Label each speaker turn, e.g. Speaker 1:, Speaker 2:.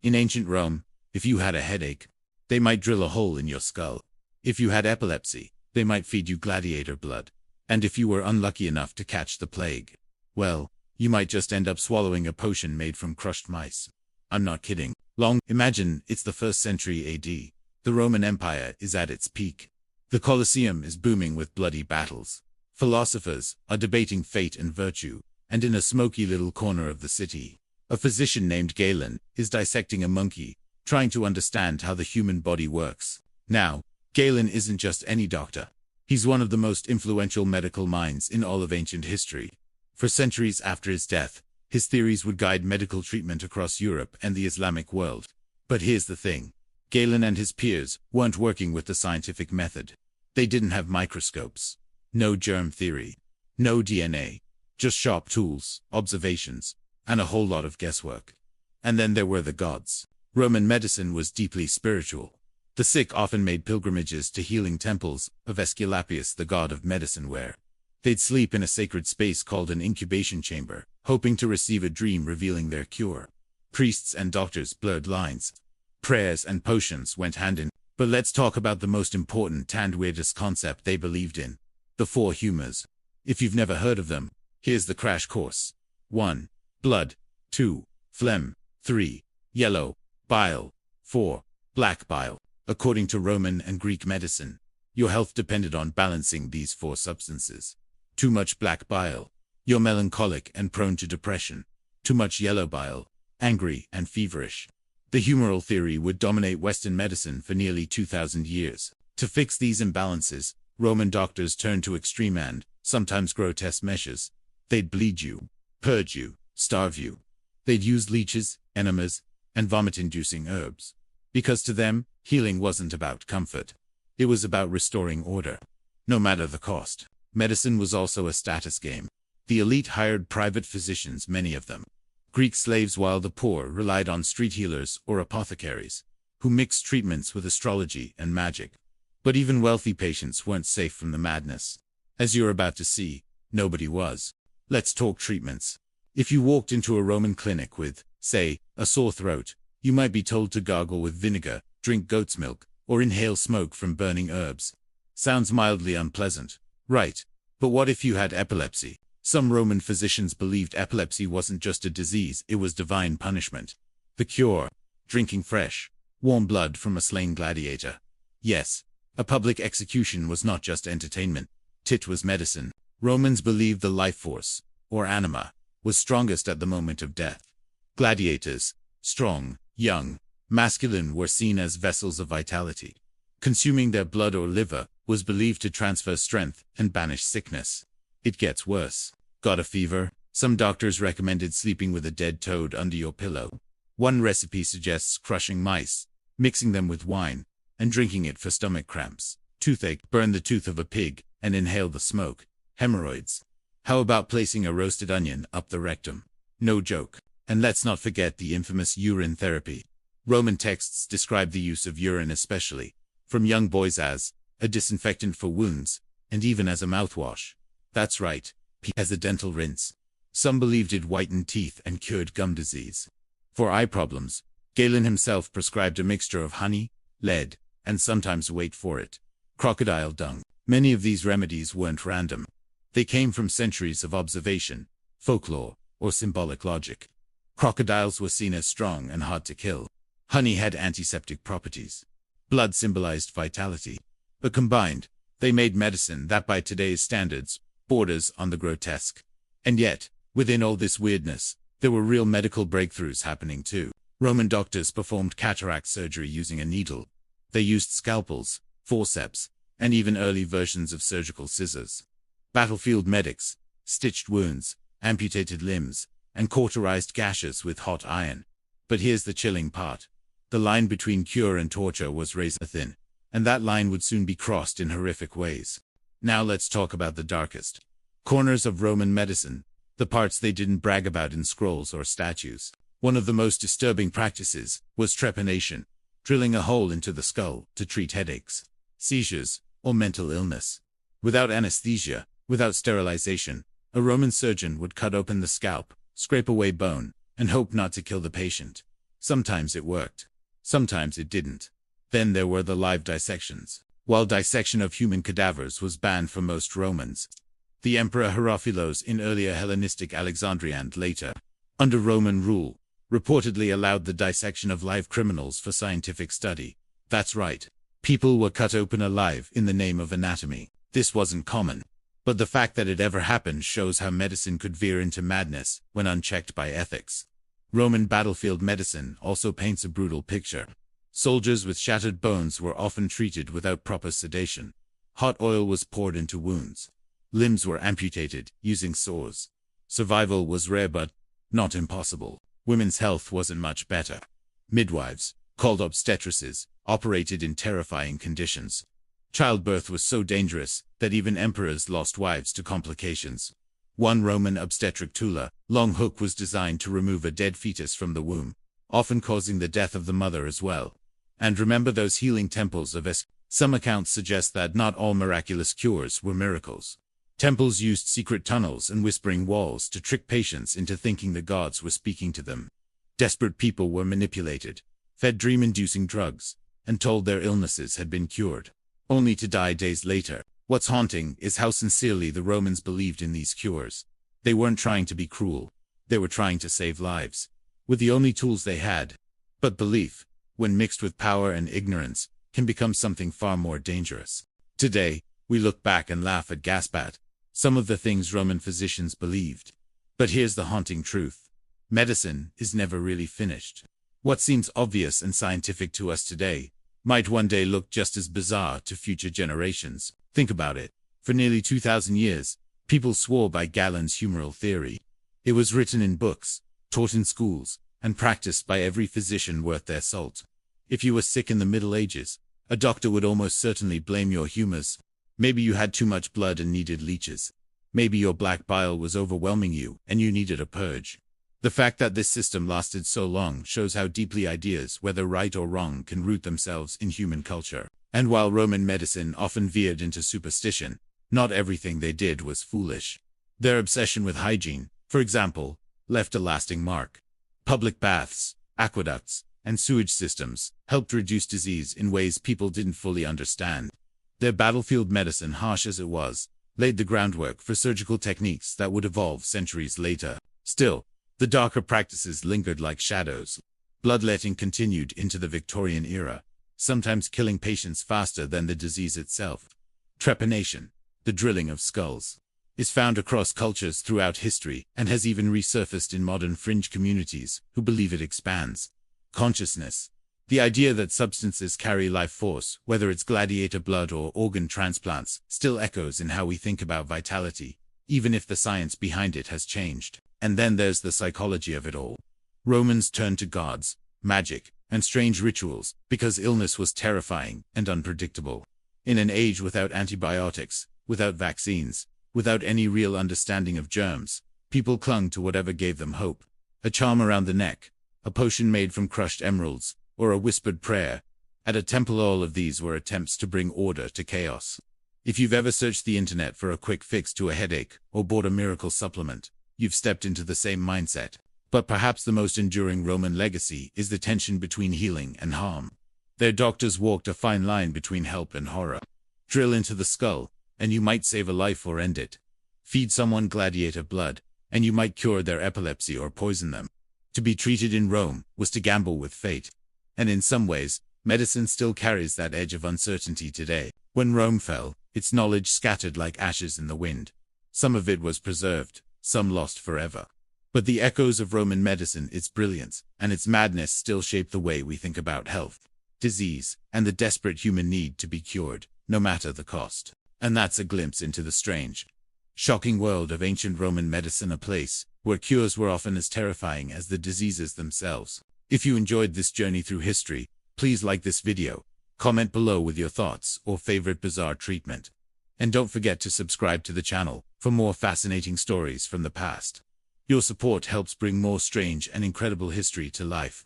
Speaker 1: In ancient Rome, if you had a headache, they might drill a hole in your skull. If you had epilepsy, they might feed you gladiator blood. And if you were unlucky enough to catch the plague, well, you might just end up swallowing a potion made from crushed mice. I'm not kidding. Imagine it's the 1st century AD. The Roman Empire is at its peak. The Colosseum is booming with bloody battles. Philosophers are debating fate and virtue, and in a smoky little corner of the city, a physician named Galen is dissecting a monkey, trying to understand how the human body works. Now, Galen isn't just any doctor. He's one of the most influential medical minds in all of ancient history. For centuries after his death, his theories would guide medical treatment across Europe and the Islamic world. But here's the thing. Galen and his peers weren't working with the scientific method. They didn't have microscopes. No germ theory. No DNA. Just sharp tools, observations, and a whole lot of guesswork. And then there were the gods. Roman medicine was deeply spiritual. The sick often made pilgrimages to healing temples of Aesculapius, the god of medicine, where they'd sleep in a sacred space called an incubation chamber, hoping to receive a dream revealing their cure. Priests and doctors blurred lines. Prayers and potions went hand in. But let's talk about the most important and weirdest concept they believed in. The 4 humors. If you've never heard of them, here's the crash course. 1. Blood. 2. Phlegm. 3. Yellow. Bile. 4. Black bile. According to Roman and Greek medicine, your health depended on balancing these 4 substances. Too much black bile, you're melancholic and prone to depression. Too much yellow bile, angry and feverish. The humoral theory would dominate Western medicine for nearly 2,000 years. To fix these imbalances, Roman doctors turned to extreme and, sometimes grotesque measures. They'd bleed you, purge you, starve you. They'd use leeches, enemas, and vomit-inducing herbs. Because to them, healing wasn't about comfort. It was about restoring order. No matter the cost. Medicine was also a status game. The elite hired private physicians, many of them Greek slaves, while the poor relied on street healers or apothecaries, who mixed treatments with astrology and magic. But even wealthy patients weren't safe from the madness. As you're about to see, nobody was. Let's talk treatments. If you walked into a Roman clinic with, say, a sore throat, you might be told to gargle with vinegar, drink goat's milk, or inhale smoke from burning herbs. Sounds mildly unpleasant, right? But what if you had epilepsy? Some Roman physicians believed epilepsy wasn't just a disease, it was divine punishment. The cure: drinking fresh, warm blood from a slain gladiator. Yes, a public execution was not just entertainment, it was medicine. Romans believed the life force, or anima, was strongest at the moment of death. Gladiators, strong, young, masculine, were seen as vessels of vitality. Consuming their blood or liver was believed to transfer strength and banish sickness. It gets worse. Got a fever? Some doctors recommended sleeping with a dead toad under your pillow. One recipe suggests crushing mice, mixing them with wine, and drinking it for stomach cramps. Toothache: burn the tooth of a pig and inhale the smoke. Hemorrhoids: how about placing a roasted onion up the rectum? No joke. And let's not forget the infamous urine therapy. Roman texts describe the use of urine, especially from young boys, as a disinfectant for wounds, and even as a mouthwash. That's right, as a dental rinse. Some believed it whitened teeth and cured gum disease. For eye problems, Galen himself prescribed a mixture of honey, lead, and sometimes, wait for it, crocodile dung. Many of these remedies weren't random. They came from centuries of observation, folklore, or symbolic logic. Crocodiles were seen as strong and hard to kill. Honey had antiseptic properties. Blood symbolized vitality. But combined, they made medicine that, by today's standards, borders on the grotesque. And yet, within all this weirdness, there were real medical breakthroughs happening too. Roman doctors performed cataract surgery using a needle. They used scalpels, forceps, and even early versions of surgical scissors. Battlefield medics stitched wounds, amputated limbs, and cauterized gashes with hot iron. But here's the chilling part. The line between cure and torture was razor thin, and that line would soon be crossed in horrific ways. Now let's talk about the darkest corners of Roman medicine, the parts they didn't brag about in scrolls or statues. One of the most disturbing practices was trepanation, drilling a hole into the skull to treat headaches, seizures, or mental illness. Without anesthesia, without sterilization, a Roman surgeon would cut open the scalp, scrape away bone, and hope not to kill the patient. Sometimes it worked. Sometimes it didn't. Then there were the live dissections. While dissection of human cadavers was banned for most Romans, the Emperor Herophilos in earlier Hellenistic Alexandria and later, under Roman rule, reportedly allowed the dissection of live criminals for scientific study. That's right. People were cut open alive in the name of anatomy. This wasn't common. But the fact that it ever happened shows how medicine could veer into madness when unchecked by ethics. Roman battlefield medicine also paints a brutal picture. Soldiers with shattered bones were often treated without proper sedation. Hot oil was poured into wounds. Limbs were amputated using saws. Survival was rare but not impossible. Women's health wasn't much better. Midwives, called obstetresses, operated in terrifying conditions. Childbirth was so dangerous that even emperors lost wives to complications. One Roman obstetric tula, long hook, was designed to remove a dead fetus from the womb, often causing the death of the mother as well. And remember those healing temples of Es. Some accounts suggest that not all miraculous cures were miracles. Temples used secret tunnels and whispering walls to trick patients into thinking the gods were speaking to them. Desperate people were manipulated, fed dream-inducing drugs, and told their illnesses had been cured, only to die days later. What's haunting is how sincerely the Romans believed in these cures. They weren't trying to be cruel. They were trying to save lives, with the only tools they had. But belief, when mixed with power and ignorance, can become something far more dangerous. Today, we look back and laugh at gasp at some of the things Roman physicians believed. But here's the haunting truth. Medicine is never really finished. What seems obvious and scientific to us today might one day look just as bizarre to future generations. Think about it. For nearly 2,000 years, people swore by Galen's humoral theory. It was written in books, taught in schools, and practiced by every physician worth their salt. If you were sick in the Middle Ages, a doctor would almost certainly blame your humors. Maybe you had too much blood and needed leeches. Maybe your black bile was overwhelming you and you needed a purge. The fact that this system lasted so long shows how deeply ideas, whether right or wrong, can root themselves in human culture. And while Roman medicine often veered into superstition, not everything they did was foolish. Their obsession with hygiene, for example, left a lasting mark. Public baths, aqueducts, and sewage systems helped reduce disease in ways people didn't fully understand. Their battlefield medicine, harsh as it was, laid the groundwork for surgical techniques that would evolve centuries later. Still, the darker practices lingered like shadows. Bloodletting continued into the Victorian era, sometimes killing patients faster than the disease itself. Trepanation, the drilling of skulls, is found across cultures throughout history and has even resurfaced in modern fringe communities who believe it expands consciousness. The idea that substances carry life force, whether it's gladiator blood or organ transplants, still echoes in how we think about vitality, even if the science behind it has changed. And then there's the psychology of it all. Romans turned to gods, magic, and strange rituals because illness was terrifying and unpredictable. In an age without antibiotics, without vaccines, without any real understanding of germs, people clung to whatever gave them hope. A charm around the neck, a potion made from crushed emeralds, or a whispered prayer. At a temple, all of these were attempts to bring order to chaos. If you've ever searched the internet for a quick fix to a headache or bought a miracle supplement, you've stepped into the same mindset. But perhaps the most enduring Roman legacy is the tension between healing and harm. Their doctors walked a fine line between help and horror. Drill into the skull, and you might save a life or end it. Feed someone gladiator blood, and you might cure their epilepsy or poison them. To be treated in Rome was to gamble with fate. And in some ways, medicine still carries that edge of uncertainty today. When Rome fell, its knowledge scattered like ashes in the wind. Some of it was preserved, some lost forever. But the echoes of Roman medicine, its brilliance, and its madness still shape the way we think about health, disease, and the desperate human need to be cured, no matter the cost. And that's a glimpse into the strange, shocking world of ancient Roman medicine, a place where cures were often as terrifying as the diseases themselves. If you enjoyed this journey through history, please like this video, comment below with your thoughts or favorite bizarre treatment. And don't forget to subscribe to the channel for more fascinating stories from the past. Your support helps bring more strange and incredible history to life.